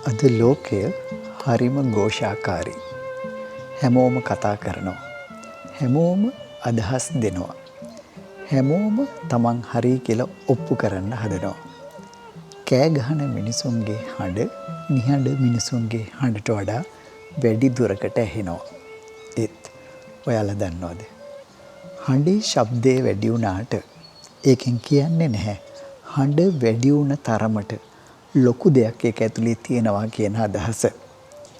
අද ලෝකය හරිම ഘോഷාකාරී. හැමෝම කතා කරනවා. හැමෝම අදහස් දෙනවා. හැමෝම තමන් හරි කියලා ඔප්පු කරන්න හදනවා. කෑ ගහන මිනිසුන්ගේ හඬ නිහඬ මිනිසුන්ගේ හඬට වඩා වැඩි දුරකට ඇහෙනවා. ඒත් ඔයාලා දන්නවද? හඬේ ශබ්දේ වැඩි වුණාට ඒකෙන් කියන්නේ නැහැ හඬ වැඩි වුණ තරමට ලොකු දෙයක් ඒක ඇතුලේ තියෙනවා කියන අදහස.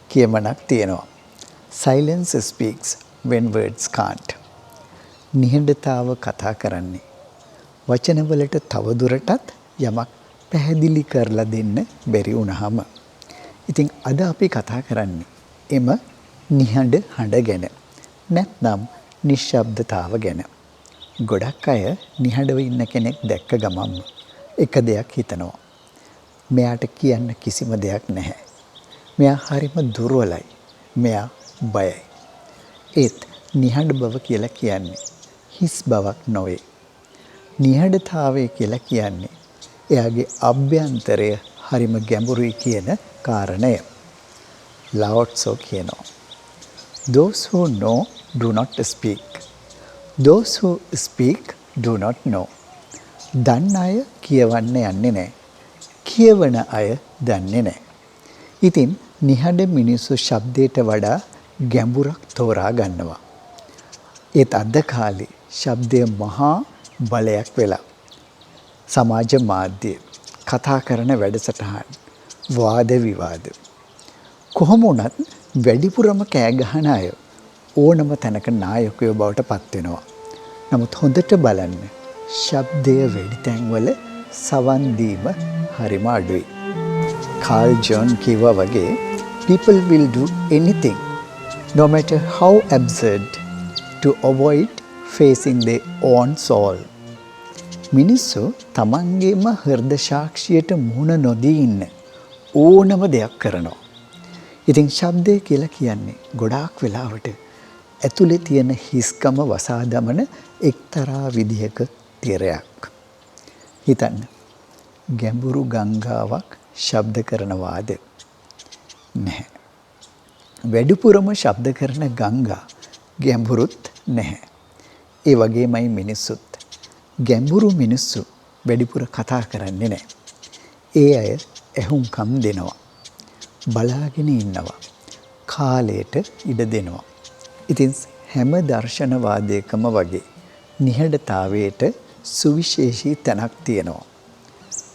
කියමනක් තියෙනවා. Silence speaks when words can't. නිහඬතාව කතා කරන්නේ වචනවලට තවදුරටත් යමක් පැහැදිලි කරලා දෙන්න බැරි වුණාම. ඉතින් අද අපි කතා කරන්නේ එම නිහඬ හඬ ගැන. නැත්නම් නිශ්ශබ්දතාව ගැන. ගොඩක් අය නිහඬව ඉන්න කෙනෙක් දැක්ක ගමන්ම එක දෙයක් හිතනවා. මෙයාට කියන්න කිසිම දෙයක් නැහැ. මෙයා හරිම දුර්වලයි. මෙයා බයයි. ඒත් නිහඬ බව කියලා කියන්නේ හිස් බවක් නොවේ. නිහඬතාවය කියලා කියන්නේ එයාගේ අභ්‍යන්තරය හරිම ගැඹුරුයි කියන කාරණය. Lao Tzu කියනවා. Those who know do not speak. Those who speak do not know. දන්න අය කියවන්න යන්නේ නැහැ. කියවන අය දන්නේ නැහැ. ඉතින් නිහඬ මිනිස්සු ශබ්දයට වඩා ගැඹුරක් තෝරා ගන්නවා. ඒත් අද කාලේ ශබ්දය මහා බලයක් වෙලා. සමාජ මාධ්‍ය, කතා කරන වැඩසටහන්, වාද විවාද. කොහොම වුණත් වැඩිපුරම කෑ ගහන අය ඕනම තැනක නායකයෝ බවට පත් වෙනවා. නමුත් හොඳට බලන්න ශබ්දය වැඩි තැන්වල සවන් දීම හරිම අඩුයි. කාල් ජොන් කිව්වා වගේ people will do anything no matter how absurd to avoid facing their own soul. මිනිස්සු තමන්ගේම හෘද සාක්ෂියට මුහුණ නොදී ඉන්න ඕනම දෙයක් කරනවා. ඉතින් ශබ්දය කියලා කියන්නේ ගොඩාක් වෙලාවට ඇතුලේ තියෙන හිස්කම වසා දමන එක්තරා විදිහක තිරයක්. හිතන්න. ගැඹුරු ගංගාවක් ශබ්ද කරනවාද? නැහැ. වැඩිපුරම ශබ්ද කරන ගංගා ගැඹුරුත් නැහැ. ඒ වගේමයි මිනිස්සුත්. ගැඹුරු මිනිස්සු වැඩිපුර කතා කරන්නේ නැහැ. ඒ අය ඇහුම්කම් දෙනවා. බලාගෙන ඉන්නවා. කාලයට ඉඩ දෙනවා. ඉතින් හැම දර්ශනවාදයකම වගේ නිහඬතාවයට සුවිශේෂී තැනක් තියෙනවා.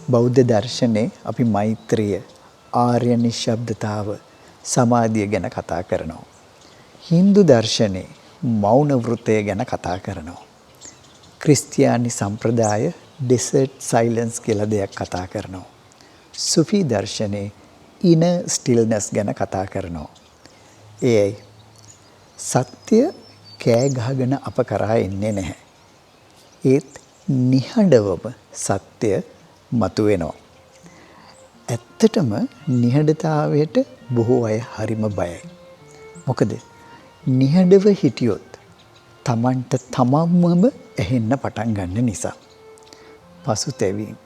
බෞද්ධ දර්ශනේ අපි මෛත්‍රිය, ආර්ය නිශ්ශබ්දතාව, සමාධිය ගැන කතා කරනවා. හින්දු දර්ශනේ මෞන වෘතය ගැන කතා කරනවා. ක්‍රිස්තියානි සම්ප්‍රදාය ඩෙසර්ට් සයිලන්ස් කියලා දෙයක් කතා කරනවා. සුෆි දර්ශනේ inner stillness ගැන කතා කරනවා. ඒයි සත්‍ය කෑ ගහගෙන අප කරා එන්නේ නැහැ. ඒත් නිහඬවම සත්‍ය මතුවෙනවා. ඇත්තටම නිහඬතාවයට බොහෝ අය හරිම බයයි. මොකද නිහඬව හිටියොත් තමන්ට තමන්මම ඇහෙන්න පටන් ගන්න නිසා. පසුතැවීම,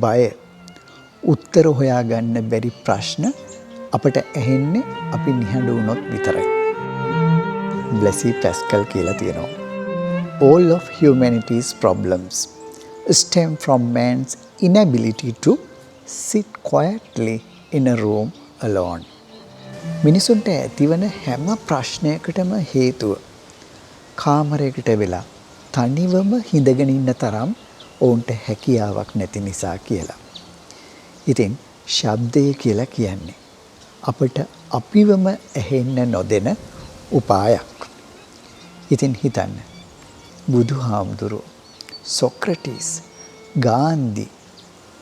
බය, උත්තර හොයාගන්න බැරි ප්‍රශ්න අපට ඇහෙන්නේ අපි නිහඬ වුණොත් විතරයි. බ්ලෙසී පැස්කල් කියලා තියෙනවා. All of humanity's problems stem from man's inability to sit quietly in a room alone. මිනිසුන්ට ඇතිවන හැම ප්‍රශ්නයකටම හේතුව කාමරයකට වෙලා තනිවම හිඳගෙන ඉන්න තරම් ඔවුන්ට හැකියාවක් නැති නිසා කියලා. ඉතින් ශබ්දය කියලා කියන්නේ අපට අපිවම ඇහෙන්න නොදෙන උපායක්. ඉතින් හිතන්න බුදුහාමුදුරුවෝ, සොක්‍රටිස්, ගාන්ධි,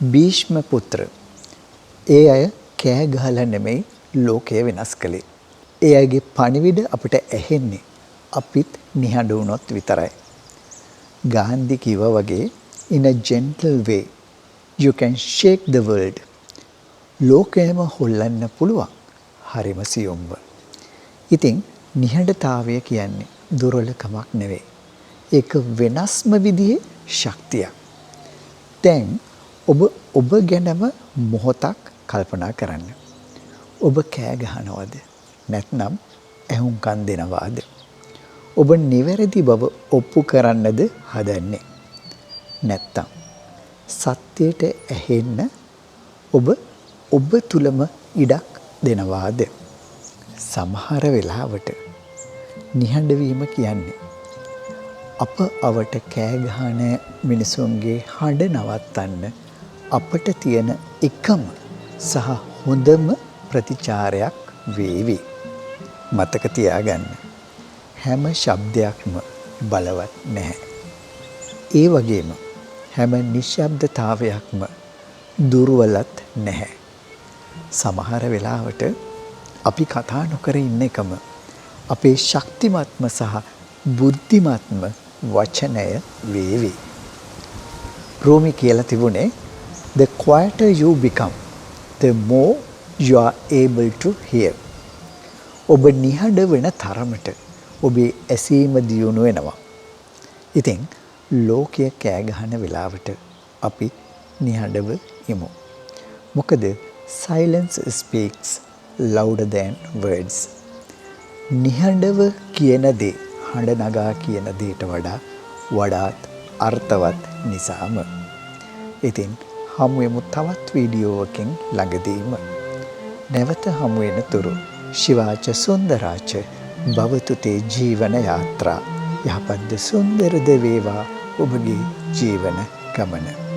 භීෂ්ම පුත්‍ර ඒ අය කෑ ගහලා නෙමෙයි ලෝකය වෙනස් කළේ. ඒ අයගේ පණිවිඩ අපිට ඇහෙන්නේ අපිත් නිහඬ වුණොත් විතරයි. ගාන්ධි කිව්වා වගේ in a gentle way you can shake the world. ලෝකයම හොල්ලන්න පුළුවන් හරිම සියුම්ව. ඉතින් නිහඬතාවය කියන්නේ දුර්වලකමක් නෙවෙයි. ඒක වෙනස්ම විදිහේ ශක්තියක්. දැන් ඔබ ගැනම මොහොතක් කල්පනා කරන්න. ඔබ කෑ ගහනවද? නැත්නම් ඇහුම්කන් දෙනවාද? ඔබ නිවැරදි බව ඔප්පු කරන්නද හදන්නේ? නැත්තම් සත්‍යයට ඇහෙන්න ඔබ තුලම ඉඩක් දෙනවාද? සමහර වෙලාවට නිහඬ වීම කියන්නේ අප අවට කෑ ගහන මිනිසුන්ගේ හඬ නවත්තන්න අපට තියෙන එකම සහ හොඳම ප්‍රතිචාරයක් වේවි. මතක තියාගන්න. හැම ශබ්දයක්ම බලවත් නැහැ. ඒ වගේම හැම නිශ්ශබ්දතාවයක්ම දුර්වලත් නැහැ. සමහර වෙලාවට අපි කතා නොකර ඉන්න එකම අපේ ශක්තිමත්ම සහ බුද්ධිමත්ම වචනය වේවි. රෝමි කියලා තිබුණේ the quieter you become the more you are able to hear. ඔබ නිහඬ වෙන තරමට ඔබේ ඇසීම දියුණු වෙනවා. ඉතින් ලෝකය කෑ ගහන වෙලාවට අපි නිහඬව ඉමු. මොකද silence speaks louder than words. නිහඬව කියන දේ හඬ නගා කියන දේට වඩාත් අර්ථවත් නිසාම. ඉතින් හමු වෙමු තවත් වීඩියෝවකින් ළඟදීම. නැවත හමු වෙන තුරු ශිවාච සුන්දරාච භවතු තේ ජීවන යාත්‍රා. යහපත්ද සුන්දරද වේවා ඔබගේ ජීවන ගමන.